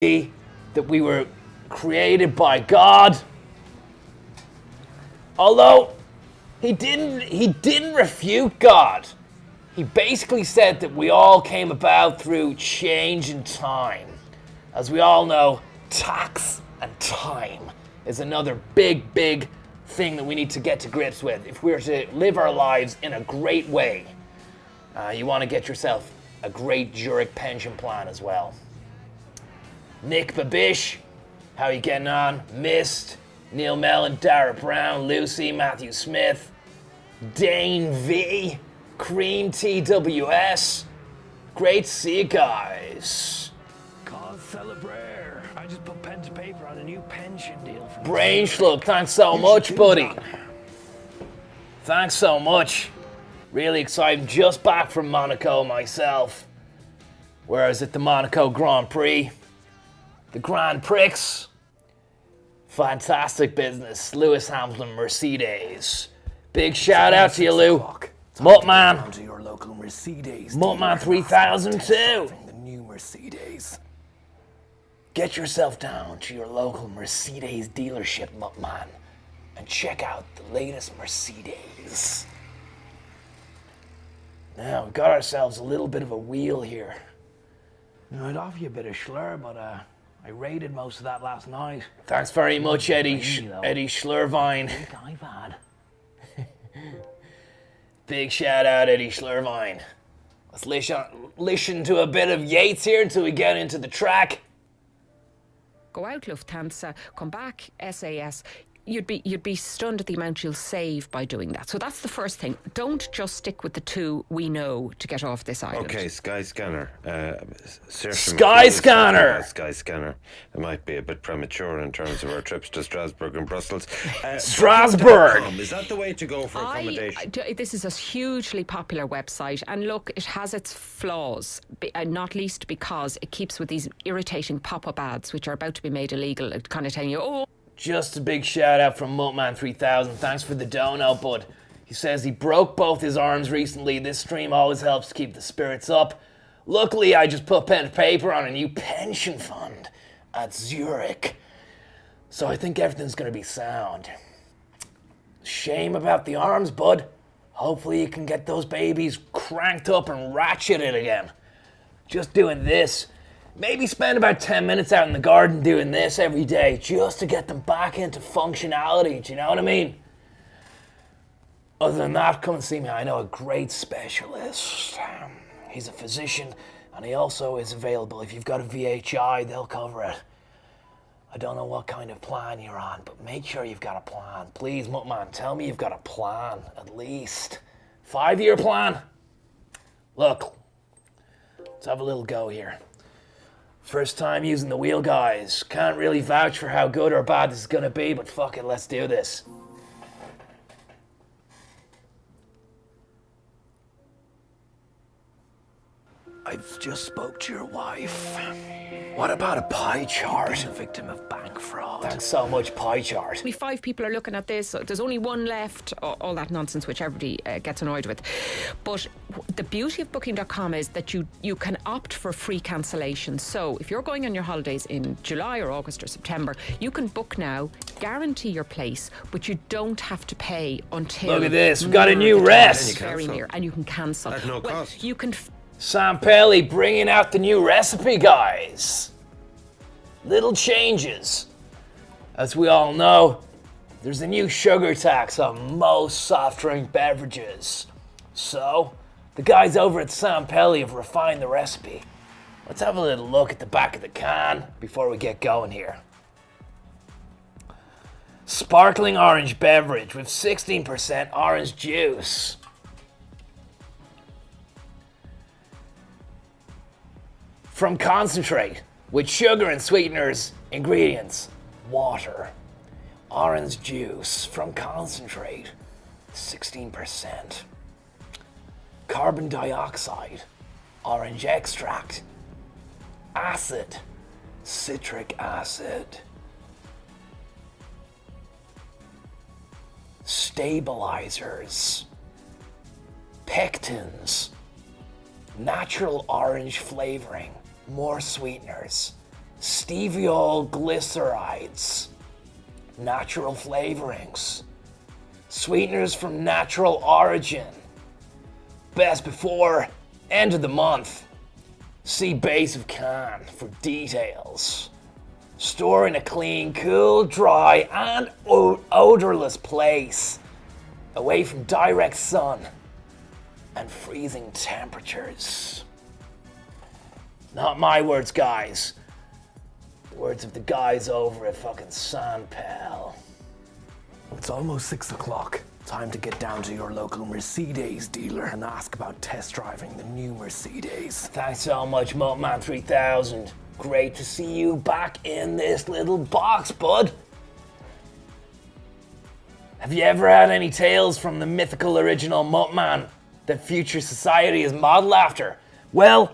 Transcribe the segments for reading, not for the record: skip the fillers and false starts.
that we were created by God. Although he didn't refute God. He basically said that we all came about through change in time. As we all know, tax and time is another big thing that we need to get to grips with if we're to live our lives in a great way. You want to get yourself a great Zurich pension plan as well. Nick Babish, how you getting on? Mist, Neil Mellon, Dara Brown, Lucy, Matthew Smith, Dane V, Cream TWS. Great to see you guys. Cause celebrate. I just put pen to paper on a new pension deal. Brain Schlug, thanks so much, buddy. Thanks so much. Really excited. Just back from Monaco myself. Where I was at the Monaco Grand Prix. The Grand Prix. Fantastic business. Lewis Hamilton, Mercedes. Big shout out to you, Lou. Muttman. To your local Mercedes. Muttman 3002. The new Mercedes. Get yourself down to your local Mercedes dealership, Muttman, and check out the latest Mercedes. Now, we've got ourselves a little bit of a wheel here. Now, I'd offer you a bit of Schlur, but I raided most of that last night. Thanks very much, Eddie Schlurvine. I've had. Big shout out, Eddie Schlurvine. Let's listen to a bit of Yates here until we get into the track. Go out Lufthansa, come back SAS. You'd be stunned at the amount you'll save by doing that. So that's the first thing. Don't just stick with the two we know to get off this island. Okay, Skyscanner. Skyscanner! Skyscanner. It might be a bit premature in terms of our trips to Strasbourg and Brussels. Strasbourg! Is that the way to go for accommodation? This is a hugely popular website, and look, it has its flaws, not least because it keeps with these irritating pop-up ads, which are about to be made illegal, kind of telling you, oh... Just a big shout out from Muttman 3000. Thanks for the dono, bud. He says he broke both his arms recently. This stream always helps to keep the spirits up. Luckily, I just put pen to paper on a new pension fund at Zurich. So I think everything's going to be sound. Shame about the arms, bud. Hopefully you can get those babies cranked up and ratcheted again. Just doing this. Maybe spend about 10 minutes out in the garden doing this every day just to get them back into functionality, do you know what I mean? Other than that, come and see me. I know a great specialist. He's a physician, and he also is available. If you've got a VHI, they'll cover it. I don't know what kind of plan you're on, but make sure you've got a plan. Please, Muttman, tell me you've got a plan, at least. 5-year plan? Look, let's have a little go here. First time using the wheel, guys. Can't really vouch for how good or bad this is gonna be, but fuck it, let's do this. I've just spoke to your wife. What about a pie chart? She's a victim of bank fraud. Thanks so much, pie chart. Only 5 people are looking at this. There's only one left. All that nonsense which everybody gets annoyed with. But the beauty of Booking.com is that you can opt for free cancellation. So if you're going on your holidays in July or August or September, you can book now, guarantee your place, but you don't have to pay until... Look at this. We've got a new rest. Very near. And you can cancel. At no cost. You can... Sam Pelly bringing out the new recipe, guys. Little changes. As we all know, there's a new sugar tax on most soft drink beverages. So, the guys over at Sam Pelly have refined the recipe. Let's have a little look at the back of the can before we get going here. Sparkling orange beverage with 16% orange juice. From concentrate, with sugar and sweeteners, ingredients, water, orange juice from concentrate, 16%, carbon dioxide, orange extract, acid, citric acid, stabilizers, pectins, natural orange flavoring, more sweeteners, steviol glycerides, natural flavorings, sweeteners from natural origin. Best before end of the month. See base of can for details. Store in a clean, cool, dry, and odorless place, away from direct sun and freezing temperatures. Not my words, guys. The words of the guys over at fucking Sandpel. It's almost 6 o'clock. Time to get down to your local Mercedes dealer and ask about test driving the new Mercedes. Thanks so much, Moatman 3000. Great to see you back in this little box, bud. Have you ever had any tales from the mythical original Moatman that future society is modeled after? Well,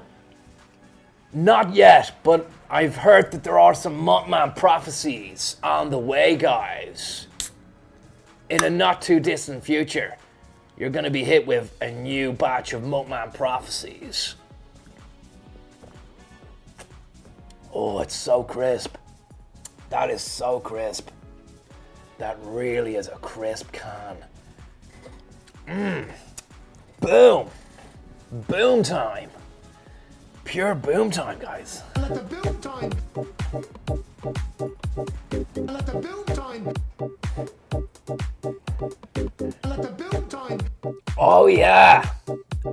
not yet, but I've heard that there are some Moatman prophecies on the way, guys. In a not too distant future, you're going to be hit with a new batch of Moatman prophecies. Oh, it's so crisp. That is so crisp. That really is a crisp can. Boom. Boom time. Pure boom time, guys. Let the boom time. Let the boom time. Let the boom time. Oh yeah.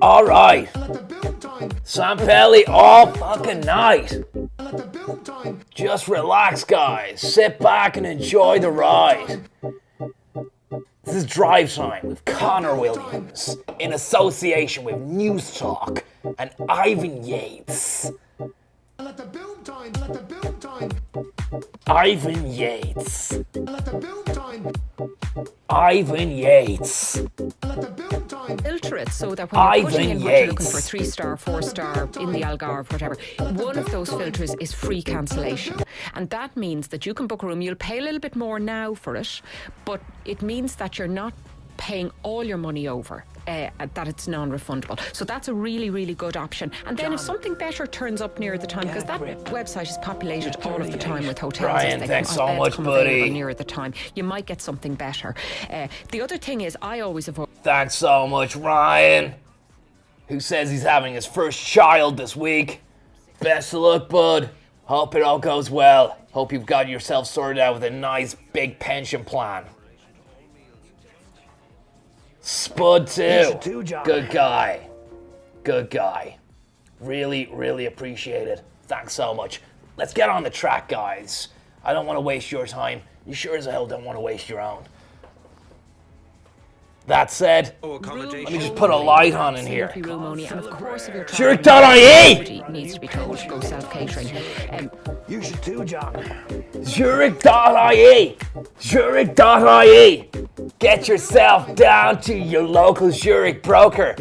All right. Let the boom time. Sampelli all fucking night. Let the boom time. Just relax, guys. Sit back and enjoy the ride. This is Drivetime with Connor Williams in association with News Talk and Ivan Yates. Let the boom time. Let the boom time. Ivan Yates. Let the boom time. Ivan Yates. Let the boom time. Filter it so that when you're putting Ivan in what you're looking Yates. for, 3-star, 4-star, in the Algarve, whatever, one of those filters is free cancellation. And that means that you can book a room. You'll pay a little bit more now for it, but it means that you're not paying all your money over. That it's non-refundable. So that's a really, really good option. And then if something better turns up near the time, because that website is populated all of the time with hotels. Brian, as they thanks come- so beds much, come buddy. available nearer the time, you might get something better. The other thing is, I always avoid. Thanks so much, Ryan, who says he's having his first child this week. Best of luck, bud. Hope it all goes well. Hope you've got yourself sorted out with a nice big pension plan. Spud too. Good guy. Good guy. Really, really appreciate it. Thanks so much. Let's get on the track, guys. I don't want to waste your time. You sure as hell don't want to waste your own. That said, let me just put a light on in here. Room only, and of course, if you're Zurich.ie! somebody needs to be told to go self-catering. You should too, John. Zurich.ie! Zurich.ie! Get yourself down to your local Zurich broker.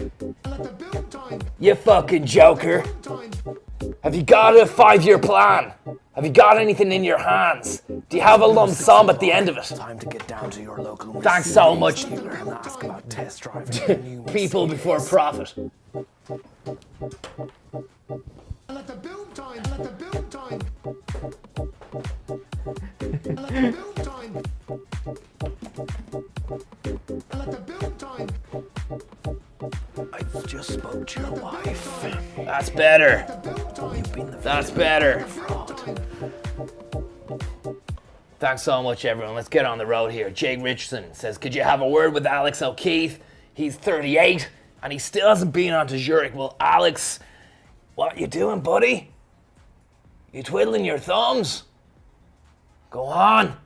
Let the boom time. You fucking joker. Time. Have you got a 5-year plan? Have you got anything in your hands? Do you have a lump sum at the end of it? Time to get down to your local Mercedes Thanks so much. dealer and ask about test driving the new People Mercedes. before profit. Let the boom time. Let the boom time. Let the boom time. Let the boom time. I just spoke to your wife. That's better. The boom time. Been the That's better. fraud. Thanks so much, everyone. Let's get on the road here. Jake Richardson says, could you have a word with Alex O'Keefe? He's 38, and he still hasn't been on to Zurich. Well, Alex, what you doing, buddy? You twiddling your thumbs? Go on.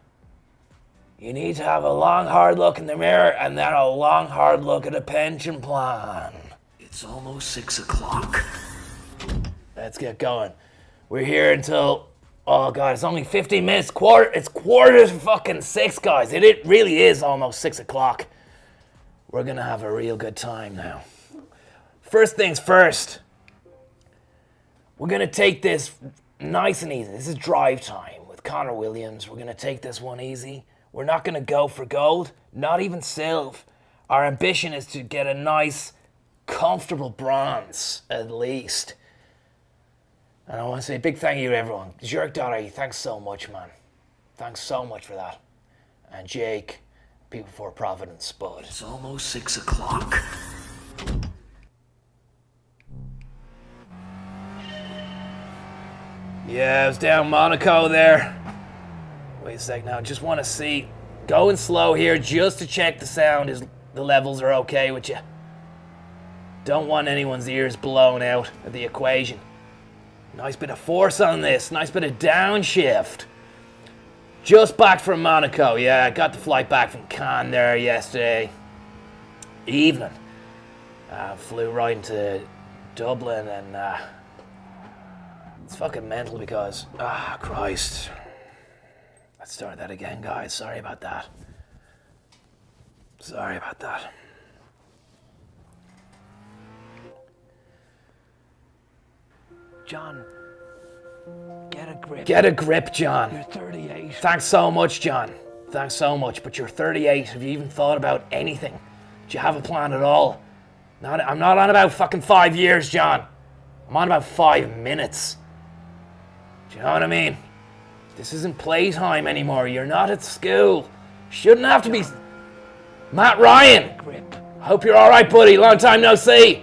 You need to have a long, hard look in the mirror, and then a long, hard look at a pension plan. It's almost 6 o'clock. Let's get going. We're here until, oh God, it's only 15 minutes. It's quarter to fucking 6, guys. It really is almost 6 o'clock. We're gonna have a real good time now. First things first, we're gonna take this nice and easy. This is drive time with Connor Williams. We're gonna take this one easy. We're not gonna go for gold, not even silver. Our ambition is to get a nice, comfortable bronze, at least. And I want to say a big thank you to everyone. Zurich.ie, thanks so much, man. Thanks so much for that. And Jake, People for Profit and Spud. It's almost 6 o'clock. Yeah, I was down Monaco there. Wait a sec now, just want to see. Going slow here just to check the sound, the levels are okay with you. Don't want anyone's ears blown out of the equation. Nice bit of force on this, nice bit of downshift. Just back from Monaco, yeah, I got the flight back from Cannes there yesterday evening. Flew right into Dublin and it's fucking mental because, Christ. Let's start that again, guys. Sorry about that. Sorry about that. John, get a grip. Get a grip, John. You're 38. Thanks so much, John. Thanks so much, but you're 38. Have you even thought about anything? Do you have a plan at all? I'm not on about fucking 5 years, John. I'm on about 5 minutes. Do you know what I mean? This isn't playtime anymore. You're not at school. Shouldn't have to be... Matt Ryan! Grip. Hope you're alright, buddy. Long time no see.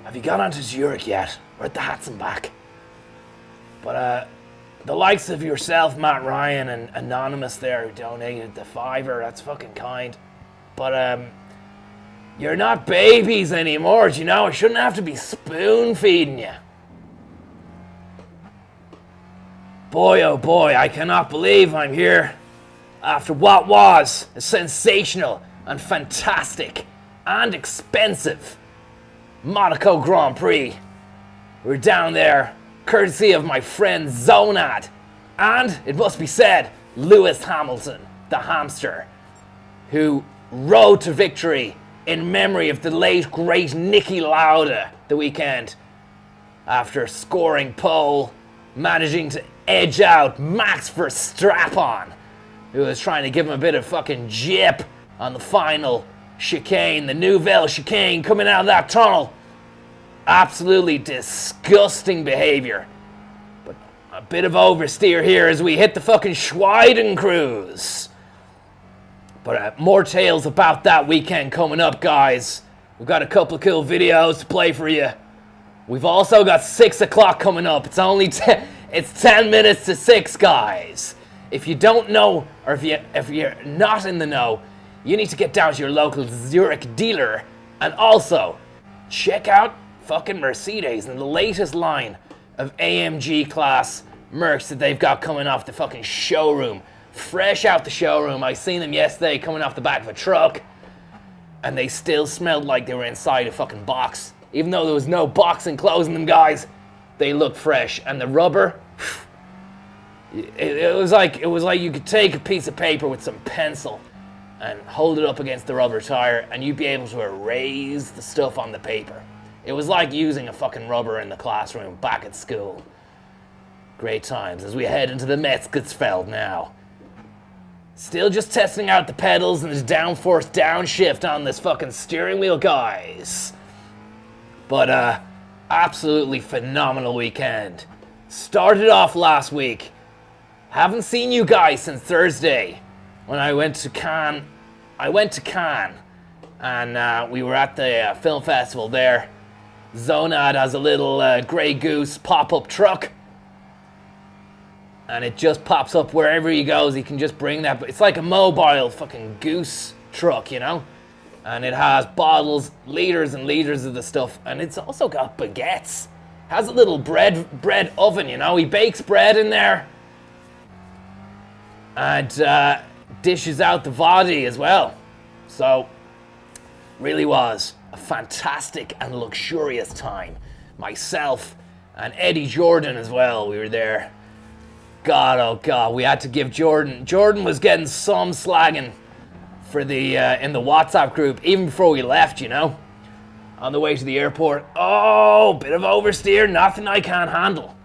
Have you got onto Zurich yet? We're at the Hatson back. But, the likes of yourself, Matt Ryan, and Anonymous there who donated the $5, that's fucking kind. But, you're not babies anymore, do you know? I shouldn't have to be spoon-feeding you. Boy, oh boy, I cannot believe I'm here after what was a sensational and fantastic and expensive Monaco Grand Prix. We're down there courtesy of my friend Zonad and, it must be said, Lewis Hamilton, the hamster, who rode to victory in memory of the late great Niki Lauda the weekend after scoring pole, managing to edge out Max Verstappen, who was trying to give him a bit of fucking jip on the final chicane, the Nouvelle chicane coming out of that tunnel. Absolutely disgusting behavior. But a bit of oversteer here as we hit the fucking Schweidenkreuz. But more tales about that weekend coming up, guys. We've got a couple of cool videos to play for you. We've also got 6 o'clock coming up. It's only it's 10 minutes to 6, guys. If you don't know, or if you're not in the know, you need to get down to your local Zurich dealer and also check out fucking Mercedes and the latest line of AMG class Mercs that they've got coming off the fucking showroom. Fresh out the showroom. I seen them yesterday coming off the back of a truck and they still smelled like they were inside a fucking box. Even though there was no box enclosing them, guys, they looked fresh. And the rubber, it was like you could take a piece of paper with some pencil and hold it up against the rubber tire and you'd be able to erase the stuff on the paper. It was like using a fucking rubber in the classroom back at school. Great times as we head into the Metzgerfeld now. Still just testing out the pedals and this downforce downshift on this fucking steering wheel, guys. But absolutely phenomenal weekend. Started off last week. Haven't seen you guys since Thursday when I went to Cannes. I went to Cannes and we were at the film festival there. Zonad has a little Grey Goose pop-up truck. And it just pops up wherever he goes. He can just bring that. It's like a mobile fucking goose truck, you know? And it has bottles, liters and liters of the stuff. And it's also got baguettes. Has a little bread oven, you know? He bakes bread in there. And dishes out the vadi as well. So, really was a fantastic and luxurious time. Myself and Eddie Jordan as well, we were there. God, oh God, we had to give Jordan. Jordan was getting some slagging for the in the WhatsApp group even before we left, you know, on the way to the airport. Oh, bit of oversteer, nothing I can't handle,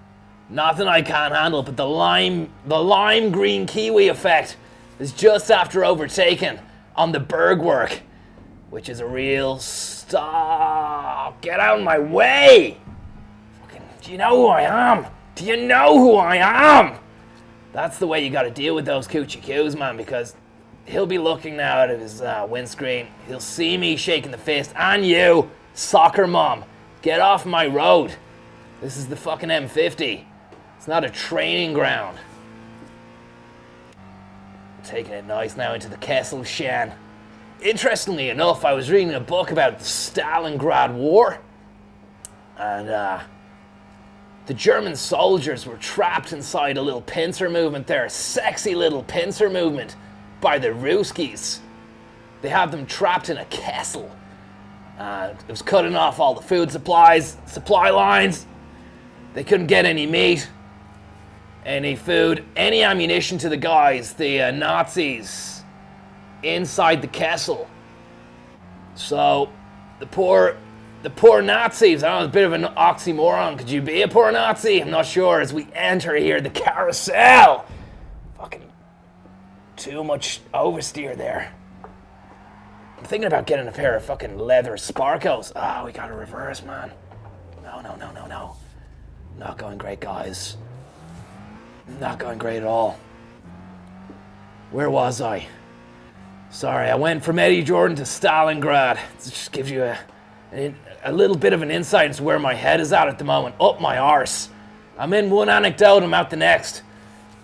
nothing I can't handle. But the lime green kiwi effect is just after overtaking on the Bergwerk, which is a real stop. Get out of my way! Fucking Do you know who I am? Do you know who I am? That's the way you gotta deal with those coochie coos, man, because he'll be looking now out of his windscreen. He'll see me shaking the fist. And you, soccer mom, get off my road. This is the fucking M50. It's not a training ground. Taking it nice now into the Kessel Shan. Interestingly enough, I was reading a book about the Stalingrad War. And the German soldiers were trapped inside a little pincer movement there. A sexy little pincer movement by the Ruskies. They had them trapped in a Kessel. It was cutting off all the food supply lines. They couldn't get any meat, any food, any ammunition to the guys, the Nazis, inside the Kessel. So the poor Nazis, I don't know, it's a bit of an oxymoron. Could you be a poor Nazi? I'm not sure. As we enter here, the carousel. Fucking too much oversteer there. I'm thinking about getting a pair of fucking leather Sparkos. Oh, we gotta reverse, man. No. Not going great, guys. Not going great at all. Where was I? Sorry, I went from Eddie Jordan to Stalingrad. It just gives you a little bit of an insight into where my head is at the moment. Up my arse. I'm in one anecdote, I'm out the next.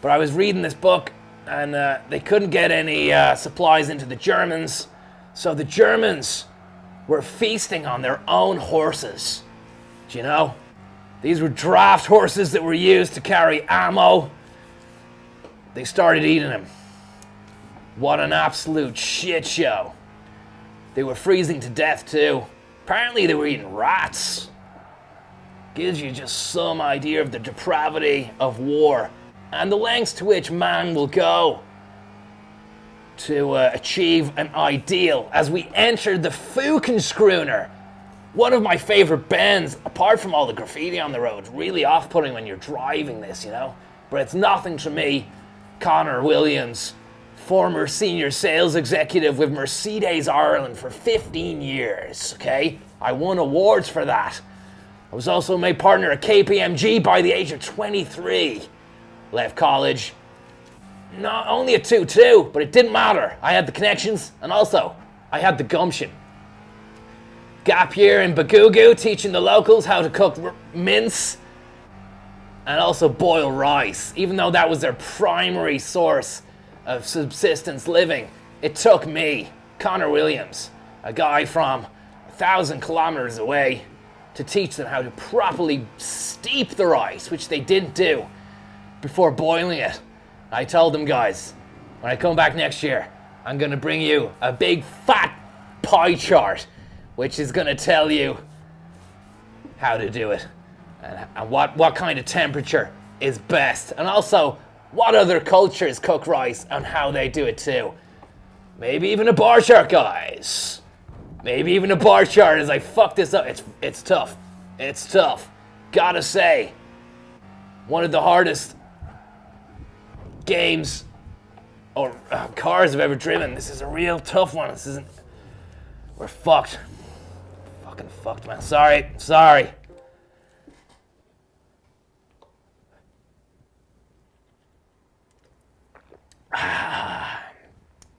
But I was reading this book, and they couldn't get any supplies into the Germans. So the Germans were feasting on their own horses. Do you know? These were draft horses that were used to carry ammo. They started eating them. What an absolute shit show. They were freezing to death too. Apparently they were eating rats. Gives you just some idea of the depravity of war and the lengths to which man will go to achieve an ideal. As we entered the Fukenschrooner, one of my favorite bands, apart from all the graffiti on the road. Really off-putting when you're driving this, you know? But it's nothing to me. Connor Williams, former senior sales executive with Mercedes Ireland for 15 years, okay? I won awards for that. I was also made partner at KPMG by the age of 23. Left college, not only a 2-2, but it didn't matter. I had the connections, and also, I had the gumption. Gap year in Bagugu, teaching the locals how to cook mince and also boil rice, even though that was their primary source of subsistence living. It took me, Connor Williams, a guy from 1,000 kilometers away, to teach them how to properly steep the rice, which they didn't do before boiling it. I told them, guys, when I come back next year, I'm gonna bring you a big fat pie chart, which is gonna tell you how to do it and what kind of temperature is best, and also what other cultures cook rice and how they do it too. Maybe even a bar chart, guys. Maybe even a bar chart as I fuck this up. It's tough. It's tough. Gotta say, one of the hardest games or cars I've ever driven. This is a real tough one. This isn't. We're fucked. Fucking fucked, man. Sorry.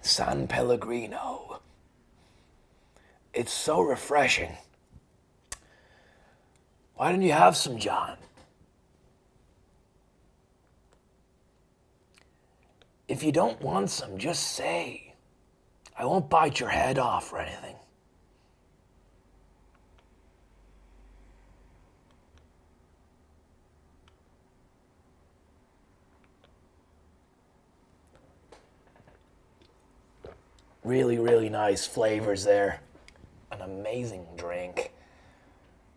San Pellegrino. It's so refreshing. Why didn't you have some, John? If you don't want some, just say. I won't bite your head off or anything. Really, really nice flavors there. An amazing drink.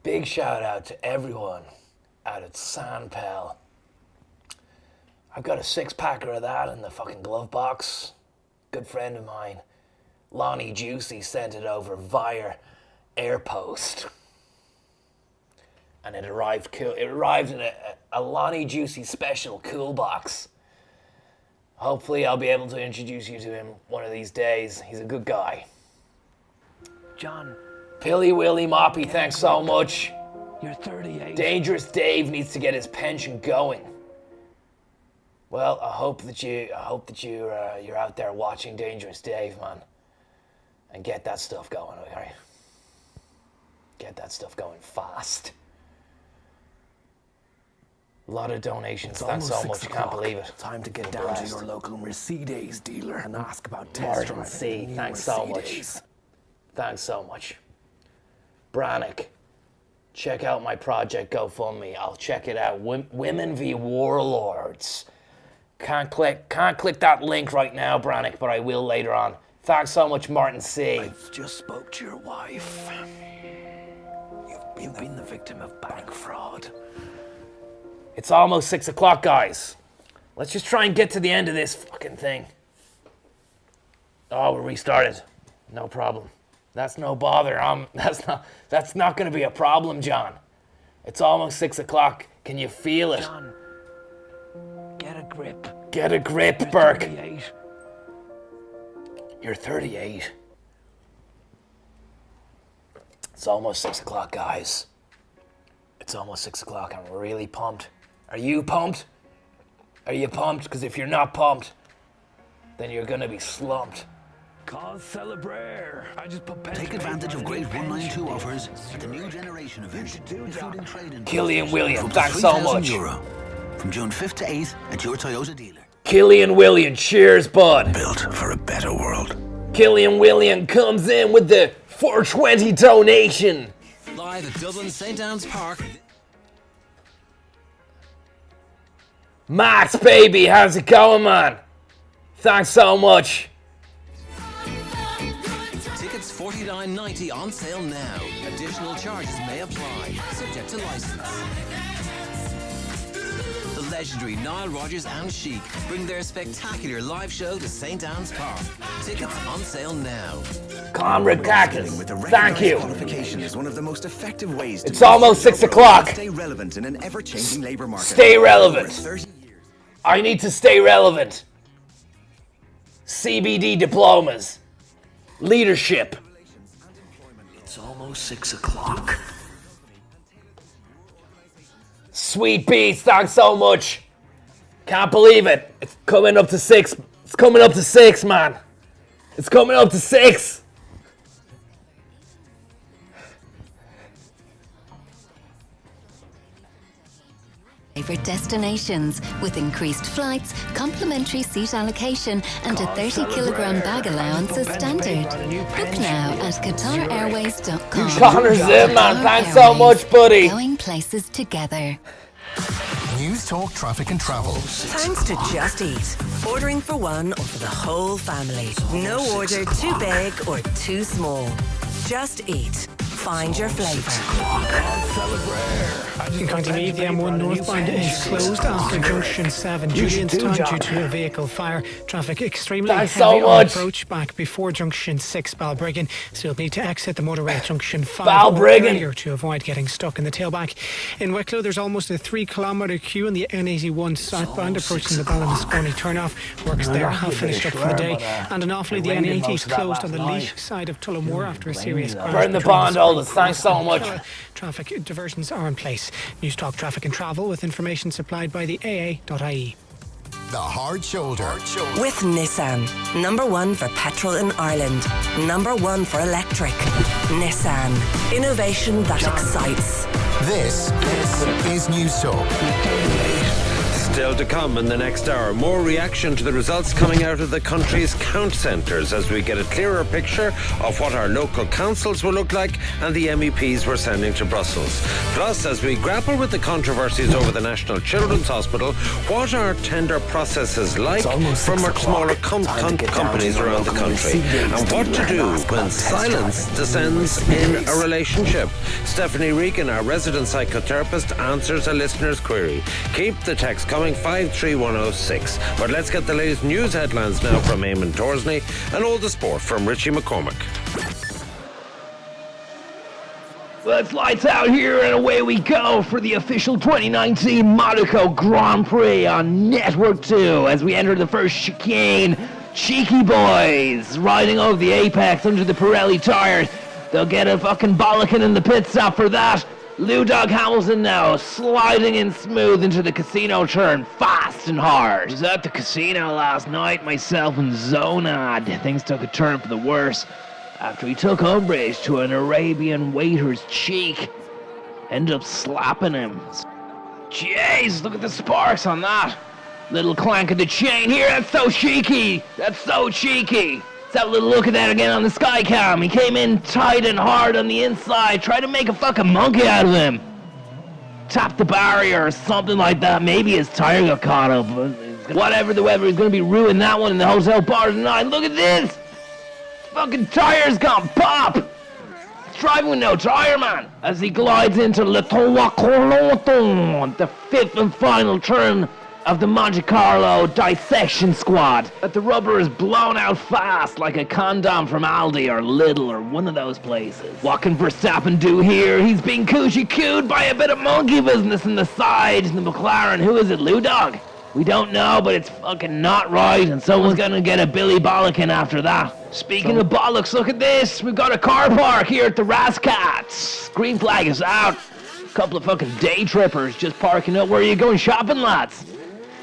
Big shout out to everyone out at San Pel. I've got a 6-packer of that in the fucking glove box. Good friend of mine, Lonnie Juicy, sent it over via Airpost. And it arrived cool. It arrived in a Lonnie Juicy special cool box. Hopefully I'll be able to introduce you to him one of these days. He's a good guy. John. Pilly Willy Moppy, thanks so much. You're 38. Dangerous Dave needs to get his pension going. Well, I hope that you're out there watching Dangerous Dave, man, and get that stuff going, okay? Get that stuff going fast. A lot of donations. It's Thanks so almost much. 6 Can't o'clock. believe it. Time to get down to your local Mercedes dealer and ask about test Martin driving C. the new Thanks so much. Mercedes. Thanks so much. Brannick, check out my project GoFundMe. I'll check it out. Women v Warlords. Can't click that link right now, Brannick, but I will later on. Thanks so much, Martin C. I just spoke to your wife. You've been the victim of bank fraud. It's almost 6 o'clock, guys. Let's just try and get to the end of this fucking thing. Oh, we're restarted. No problem. That's no bother. That's not going to be a problem, John. It's almost 6 o'clock. Can you feel it? John, get a grip. Get a grip, Burke. 38. You're 38. It's almost 6 o'clock, guys. It's almost 6 o'clock. I'm really pumped. Are you pumped? Are you pumped? Because if you're not pumped, then you're going to be slumped. Cause celebrate. I just put pen to Take paper advantage on of a great new 192 pension. offers at the new generation event, including trade and Killian William, up to thanks so €3,000 much. from June 5th to 8th at your Toyota dealer. Killian William, cheers, bud. Built for a better world. Killian William comes in with the 420 donation. Live at Dublin St. Anne's Park. Max, baby, how's it going, man? Thanks so much. Tickets $49.90 on sale now. Additional charges may apply. Subject to license. The legendary Nile Rodgers and Chic bring their spectacular live show to St. Anne's Park. Tickets on sale now. Comrade Cactus, With a thank recognized you. qualification is one of the most effective ways to It's almost 6 o'clock. stay relevant in an ever-changing labor market. Stay relevant. For 30 years. I need to stay relevant. CBD diplomas. Leadership. It's almost 6 o'clock. Sweet beats, thanks so much. Can't believe it. It's coming up to 6. It's coming up to 6, man. It's coming up to 6. Favorite destinations with increased flights, complimentary seat allocation, and a 30-kilogram bag allowance as standard. Book now at QatarAirways.com. Connor's in, man. Qatar Thanks so Airways, much, buddy. Going places together. News Talk Traffic and Travel. Thanks to Just Eat. Ordering for one or for the whole family. No order too big or too small. Just Eat. Find your flavour. In County Meath, the M1 northbound is closed after junction 7 Julianstown due to a vehicle fire. Traffic extremely Thanks heavy so on much. approach back before junction 6 Balbriggan. So you'll need to exit the motorway at junction 5 Balbriggan. or earlier to avoid getting stuck in the tailback. In Wicklow, there's almost a 3-kilometre queue in the N81 southbound approaching the Ballinascone turnoff. Works there have finished up for the day. And in Offaly, the N80 is closed on the Laois side of Tullamore after a serious crash. Burn the between bond Spring holders. Thanks so and much. Killa. Traffic diversions are in place. News Talk Traffic and Travel with information supplied by the AA.ie. The Hard Shoulder. With Nissan. #1 for petrol in Ireland. #1 for electric. Nissan. Innovation that excites. This is News Talk. Still to come in the next hour, more reaction to the results coming out of the country's count centres as we get a clearer picture of what our local councils will look like and the MEPs we're sending to Brussels. Plus, as we grapple with the controversies over the National Children's Hospital, what are tender processes like for much smaller companies around the country, and what to do when silence descends in a relationship. Stephanie Regan, our resident psychotherapist, answers a listener's query. Keep the text coming 53106. But let's get the latest news headlines now from Eamon Torsney and all the sport from Richie McCormick. Let's lights out here and away we go for the official 2019 Monaco Grand Prix on Network 2 as we enter the first chicane. Cheeky boys riding over the apex under the Pirelli tires. They'll get a fucking bollocking in the pit stop for that. Lou Dog Hamilton now sliding in smooth into the casino turn, fast and hard. I was at the casino last night, myself and Zonad. Things took a turn for the worse after he took umbrage to an Arabian waiter's cheek. Ended up slapping him. Jeez, look at the sparks on that. Little clank of the chain here, that's so cheeky. That's so cheeky. Let's have a little look at that again on the sky cam. He came in tight and hard on the inside, tried to make a fucking monkey out of him. Tapped the barrier or something like that. Maybe his tire got caught up. Whatever the weather, he's gonna be ruining that one in the hotel bar tonight. Look at this! Fucking tire's gone pop! He's driving with no tire, man. As he glides into Le Tour, the fifth and final turn of the Monte Carlo dissection squad. That the rubber is blown out fast like a condom from Aldi or Lidl or one of those places. What can Verstappen do here? He's being coochie-cooed by a bit of monkey business in the side. The McLaren, who is it, Lou Dog? We don't know, but it's fucking not right, and someone's gonna get a Billy Bollocking after that. Speaking of bollocks, look at this. We've got a car park here at the Rascats. Green flag is out. A couple of fucking day trippers just parking up. Where are you going shopping, lads?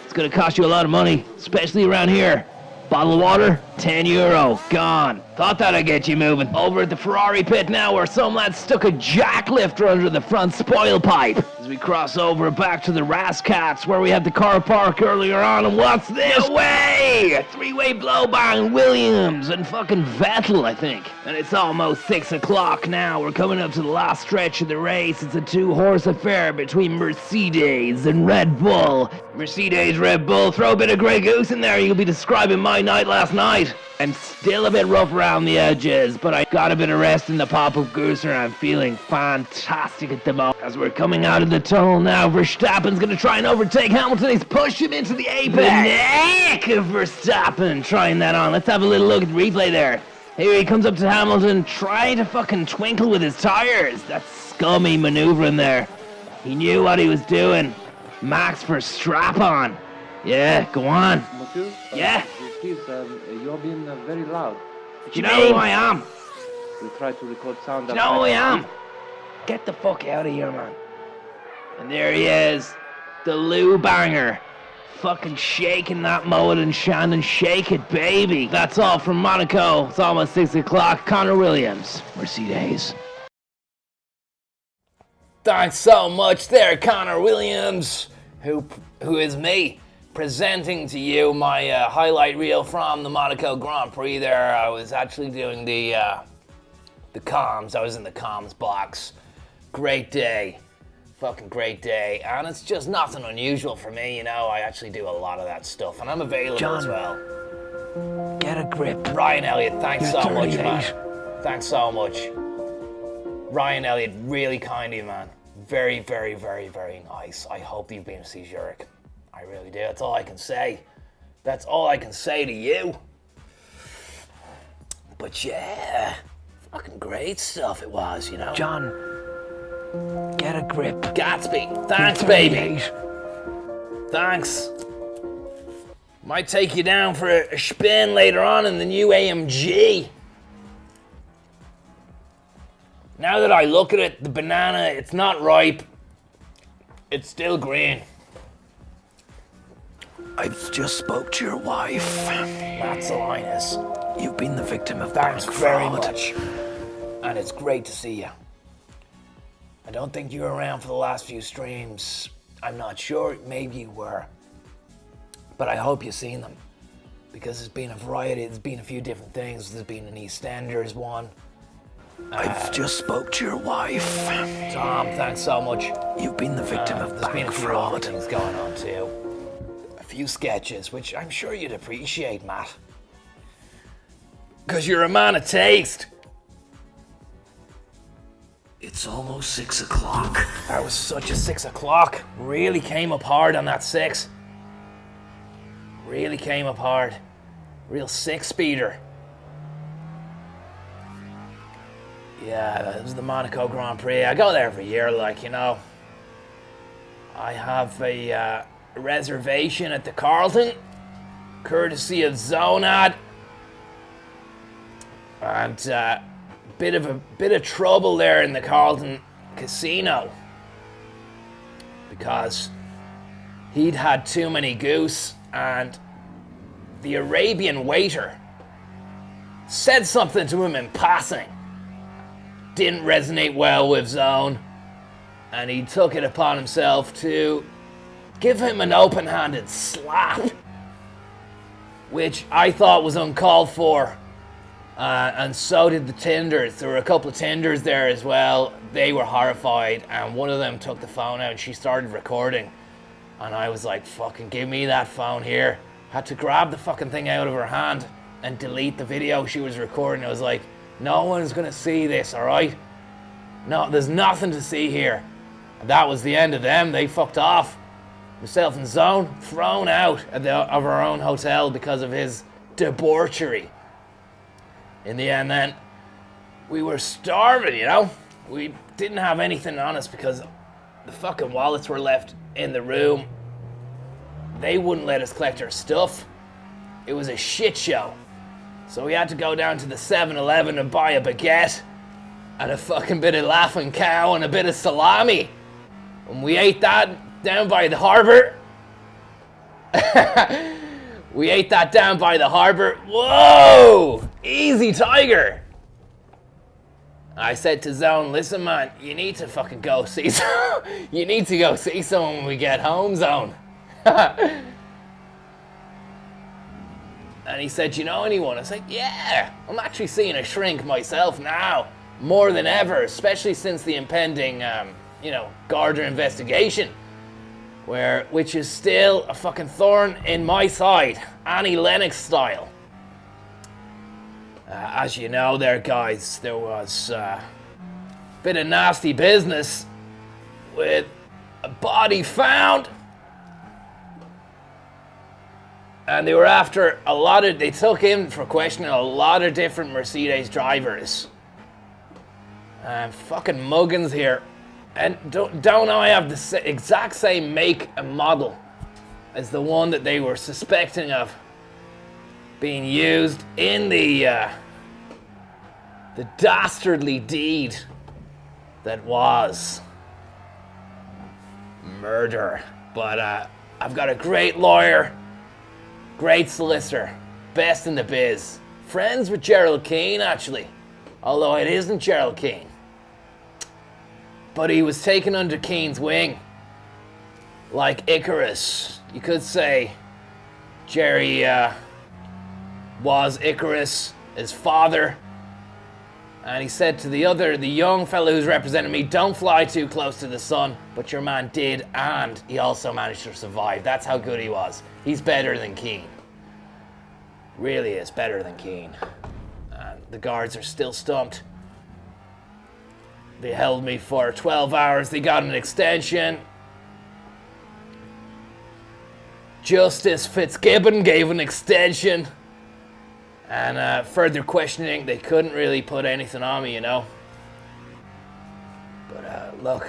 It's gonna cost you a lot of money, especially around here. Bottle of water, €10, gone. Thought that'd get you moving. Over at the Ferrari pit now, where some lad stuck a jack lifter under the front spoil pipe. As we cross over back to the Rascats, where we had the car park earlier on, and what's this? No way! A three-way blow-bang, Williams and fucking Vettel, I think. And it's almost 6 o'clock now. We're coming up to the last stretch of the race. It's a two-horse affair between Mercedes and Red Bull. Mercedes, Red Bull, throw a bit of Grey Goose in there, you'll be describing my night last night. I'm still a bit rough around the edges, but I got a bit of rest in the pop-up goose and I'm feeling fantastic at the moment. As we're coming out of the tunnel now, Verstappen's gonna try and overtake Hamilton. He's pushed him into the apex. The neck of Verstappen, trying that on. Let's have a little look at the replay there. Here he comes up to Hamilton, trying to fucking twinkle with his tires. That scummy maneuvering there. He knew what he was doing. Max for strap on. Yeah, go on. Monsieur, yeah? Please, you're being very loud. Do you know who I am? We try to record sound. Do you know who I am? Get the fuck out of here, man. And there he is. The Lou Banger. Fucking shaking that mullet and Shannon. Shake it, baby. That's all from Monaco. It's almost 6 o'clock. Connor Williams, Mercedes. Thanks so much there, Connor Williams, who is me, presenting to you my highlight reel from the Monaco Grand Prix there. I was actually doing the comms. I was in the comms box. Great day. Fucking great day. And it's just nothing unusual for me, you know. I actually do a lot of that stuff, and I'm available John, as well. Get a grip. Ryan Elliott, thanks You're so much, 38. man. Thanks so much. Ryan Elliott, really kind of you, man. Very, very, very, very nice. I hope you've been to see Zurich. I really do. That's all I can say. That's all I can say to you. But yeah, fucking great stuff it was, you know. John, get a grip. Gatsby, thanks, baby. Thanks. Might take you down for a spin later on in the new AMG. Now that I look at it, the banana, it's not ripe. It's still green. I've just spoke to your wife. Matt Salinas. You've been the victim of Thanks bank very fraud. much. And it's great to see you. I don't think you were around for the last few streams. I'm not sure, maybe you were. But I hope you've seen them. Because there's been a variety, there's been a few different things. There's been an EastEnders one. I've just spoke to your wife. Tom, thanks so much. You've been the victim of There's been a bank few fraud. other things going on too. A few sketches, which I'm sure you'd appreciate, Matt. Because you're a man of taste. It's almost 6 o'clock. That was such a 6 o'clock. Really came up hard on that 6. Really came up hard. Real 6-speeder. Yeah, that was the Monaco Grand Prix. I go there every year, like, you know. I have a reservation at the Carlton, courtesy of Zonad. And bit of trouble there in the Carlton Casino. because he'd had too many goose, and the Arabian waiter said something to him in passing. Didn't resonate well with Zone, and he took it upon himself to give him an open-handed slap, which I thought was uncalled for, and so did the Tinders. There were a couple of Tinders there as well. They were horrified, and one of them took the phone out and she started recording, and I was like, fucking give me that phone here. Had to grab the fucking thing out of her hand and delete the video she was recording. I was like, no one's gonna see this, alright? No, there's nothing to see here. And that was the end of them. They fucked off. Myself and Zone thrown out of our own hotel because of his debauchery. In the end then, we were starving, you know? We didn't have anything on us because the fucking wallets were left in the room. They wouldn't let us collect our stuff. It was a shit show. So we had to go down to the 7-Eleven and buy a baguette and a fucking bit of Laughing Cow and a bit of salami. And we ate that down by the harbour. We ate that down by the harbour. Whoa! Easy, Tiger! I said to Zone, listen man, you need to fucking go see you need to go see someone when we get home, Zone. And he said, you know anyone? I was like, yeah, I'm actually seeing a shrink myself now, more than ever, especially since the impending, Gardner investigation, which is still a fucking thorn in my side, Annie Lennox style. As you know there, guys, there was a bit of nasty business with a body found. And they were after they took in for questioning a lot of different Mercedes drivers. Fucking muggins here. And don't I have the exact same make and model as the one that they were suspecting of being used in the dastardly deed that was murder. But I've got a great lawyer, great solicitor, best in the biz. Friends with Gerald Keane, actually, although it isn't Gerald Keane. But he was taken under Keane's wing, like Icarus. You could say Jerry was Icarus, his father. And he said to the young fellow who's representing me, don't fly too close to the sun. But your man did, and he also managed to survive. That's how good he was. He's better than Keane. Really is better than Keane. And the guards are still stumped. They held me for 12 hours. They got an extension. Justice Fitzgibbon gave an extension. And further questioning, they couldn't really put anything on me, you know. But look,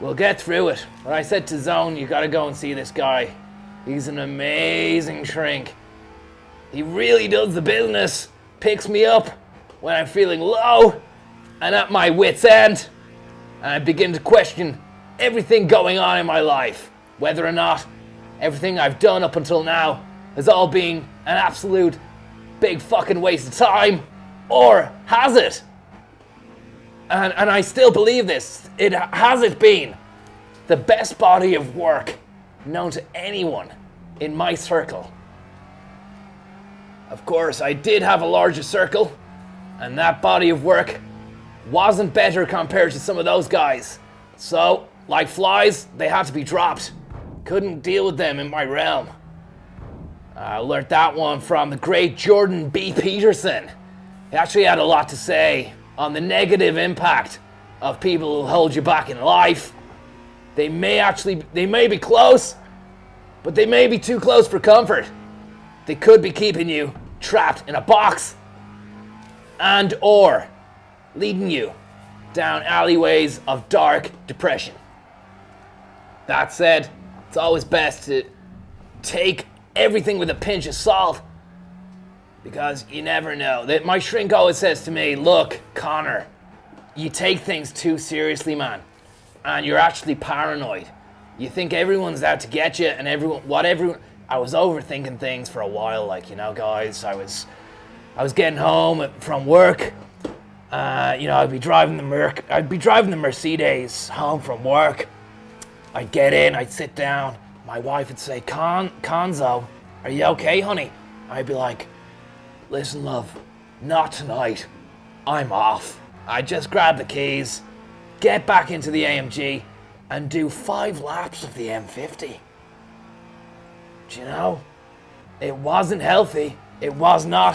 we'll get through it. When I said to Zone, you gotta go and see this guy. He's an amazing shrink. He really does the business. Picks me up when I'm feeling low and at my wit's end. And I begin to question everything going on in my life. Whether or not everything I've done up until now has all been an absolute big fucking waste of time. Or has it? And I still believe this. Has it been the best body of work known to anyone in my circle? Of course, I did have a larger circle, and that body of work wasn't better compared to some of those guys. So, like flies, they had to be dropped. Couldn't deal with them in my realm. I learned that one from the great Jordan B. Peterson. He actually had a lot to say on the negative impact of people who hold you back in life. They may be close, but they may be too close for comfort. They could be keeping you trapped in a box and or leading you down alleyways of dark depression. That said, it's always best to take everything with a pinch of salt, because you never know. My shrink always says to me, look, Connor, you take things too seriously, man. and you're actually paranoid. You think everyone's out to get you, and I was overthinking things for a while, like, you know, guys. I was getting home from work. You know, I'd be driving the Mercedes home from work. I'd get in, I'd sit down. My wife would say, Conzo, are you okay, honey? I'd be like, listen, love, not tonight. I'm off. I'd just grab the keys, get back into the AMG, and do 5 laps of the M50. Do you know? It wasn't healthy. It was not